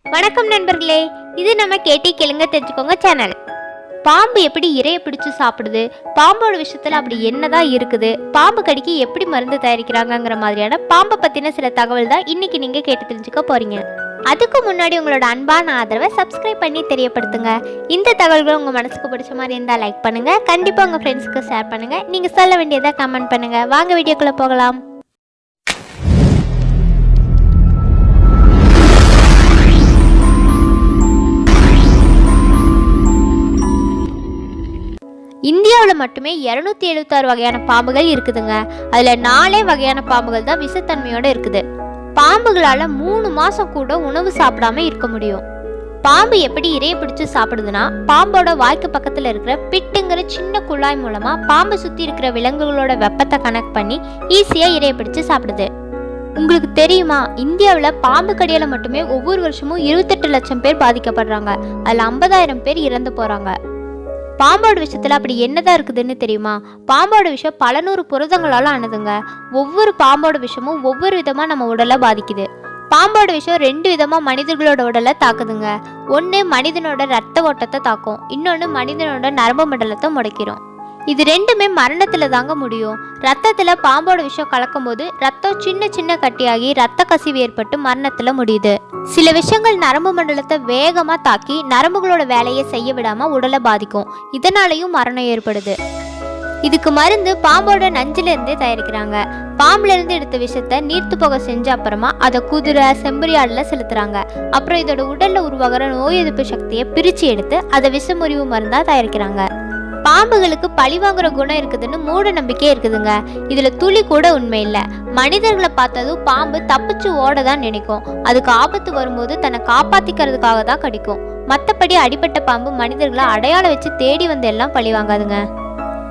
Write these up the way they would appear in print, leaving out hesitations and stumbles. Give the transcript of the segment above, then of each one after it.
வணக்கம் நண்பர்களே, இது நம்ம கேட்டி கேளுங்க தெரிஞ்சுக்கோங்க சேனல். பாம்பு எப்படி இரையை பிடிச்சு சாப்பிடுது, பாம்போட விஷயத்துல அப்படி என்னதான் இருக்குது, பாம்பு கடிக்கு எப்படி மருந்து தயாரிக்கிறாங்கிற மாதிரியான பாம்பை பத்தின சில தகவல் தான் இன்னைக்கு நீங்க கேட்டு தெரிஞ்சுக்க போறீங்க. அதுக்கு முன்னாடி உங்களோட அன்பான ஆதரவை சப்ஸ்கிரைப் பண்ணி தெரியப்படுத்துங்க. இந்த தகவல்கள் உங்க மனசுக்கு பிடிச்ச மாதிரி இருந்தா லைக் பண்ணுங்க, கண்டிப்பா உங்க ஃப்ரெண்ட்ஸ்க்கு ஷேர் பண்ணுங்க, நீங்க சொல்ல வேண்டியதை கமெண்ட் பண்ணுங்க. வாங்க வீடியோக்குள்ள போகலாம். இந்தியாவில் மட்டுமே 276 வகையான பாம்புகள் இருக்குதுங்க. அதில் 4 வகையான பாம்புகள் தான் விஷத்தன்மையோட இருக்குது. பாம்புகளால் 3 மாதம் கூட உணவு சாப்பிடாம இருக்க முடியும். பாம்பு எப்படி இரையை பிடிச்சு சாப்பிடுதுன்னா, பாம்போட வாய்க்கு பக்கத்தில் இருக்கிற பிட்டுங்கிற சின்ன குழாய் மூலமாக பாம்பு சுற்றி இருக்கிற விலங்குகளோட வெப்பத்தை கனெக்ட் பண்ணி ஈஸியாக இரையை பிடிச்சு சாப்பிடுது. உங்களுக்கு தெரியுமா, இந்தியாவில் பாம்பு கடியால் மட்டுமே ஒவ்வொரு வருஷமும் 28 லட்சம் பேர் பாதிக்கப்படுறாங்க. அதில் 50,000 பேர் இறந்து போகிறாங்க. பாம்போட விஷயத்துல அப்படி என்னதான் இருக்குதுன்னு தெரியுமா? பாம்போட விஷயம் பல நூறு புரதங்களால ஆனதுங்க. ஒவ்வொரு பாம்போட விஷயமும் ஒவ்வொரு விதமா நம்ம உடலை பாதிக்குது. பாம்போட விஷயம் 2 விதமா மனிதர்களோட உடலை தாக்குதுங்க. ஒன்று மனிதனோட ரத்த ஓட்டத்தை தாக்கும், இன்னொன்று மனிதனோட நரம்பு மண்டலத்தை முடக்கிடும். இது ரெண்டுமே மரணத்துல தாங்க முடியும். ரத்தத்துல பாம்போட விஷயம் கலக்கும் போது ரத்தம் சின்ன சின்ன கட்டியாகி ரத்த கசிவு ஏற்பட்டு மரணத்துல முடியுது. சில விஷயங்கள் நரம்பு மண்டலத்தை வேகமா தாக்கி நரம்புகளோட வேலையை செய்ய விடாம உடலை பாதிக்கும். இதனாலையும் மரணம் ஏற்படுது. இதுக்கு மருந்து பாம்போட நஞ்சில இருந்தே தயாரிக்கிறாங்க. பாம்புல இருந்து எடுத்த விஷத்தை நீர்த்து போக செஞ்ச அப்புறமா அதை குதிரை செம்பரியாடுல செலுத்துறாங்க. அப்புறம் இதோட உடல்ல உருவாகிற நோய் எதிர்ப்பு சக்தியை பிரிச்சு எடுத்து அதை விஷமுறிவு மருந்தா தயாரிக்கிறாங்க. பாம்புகளுக்கு பழி வாங்குற குணம் இருக்குதுன்னு மூட நம்பிக்கை இருக்குதுங்க. இதுல துளி கூட உண்மை இல்லை. மனிதர்களை பார்த்ததும் பாம்பு தப்பிச்சு ஓட தான் நினைக்கும். அதுக்கு ஆபத்து வரும்போது தன்னை காப்பாத்திக்கிறதுக்காக தான் கடிக்கும். மற்றபடி அடிப்பட்ட பாம்பு மனிதர்களை அடையாளம் வச்சு தேடி வந்து எல்லாம் பழி வாங்காதுங்க.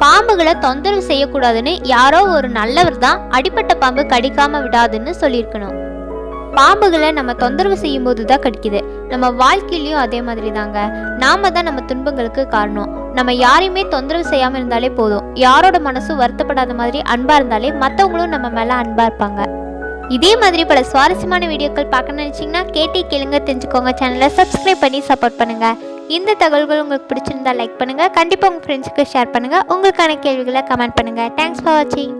பாம்புகளை தொந்தரவு செய்யக்கூடாதுன்னு யாரோ ஒரு நல்லவர் தான் அடிப்பட்ட பாம்பு கடிக்காம விடாதுன்னு சொல்லியிருக்கணும். பாம்புகளை நம்ம தொந்தரவு செய்யும் போது தான் கடிக்குது. நம்ம வாழ்க்கையிலையும் அதே மாதிரி தாங்க. நாம தான் நம்ம துன்பங்களுக்கு காரணம். நம்ம யாரையுமே தொந்தரவு செய்யாம இருந்தாலே போதும். யாரோட மனசும் வருத்தப்படாத மாதிரி அன்பா இருந்தாலே மற்றவங்களும் நம்ம மேல அன்பா இருப்பாங்க. இதே மாதிரி பல சுவாரஸ்யமான வீடியோக்கள் பார்க்கணும்னு நினைச்சீங்கன்னா கேட்டி கேளுங்க தெரிஞ்சுக்கோங்க சேனலை சப்ஸ்கிரைப் பண்ணி சப்போர்ட் பண்ணுங்க. இந்த தகவல்கள் உங்களுக்கு பிடிச்சிருந்தா லைக் பண்ணுங்க, கண்டிப்பா உங்க ஃப்ரெண்ட்ஸுக்கு ஷேர் பண்ணுங்க. உங்களுக்கான கேள்விகளை கமெண்ட் பண்ணுங்க. தேங்க்ஸ் ஃபார் வாட்சிங்.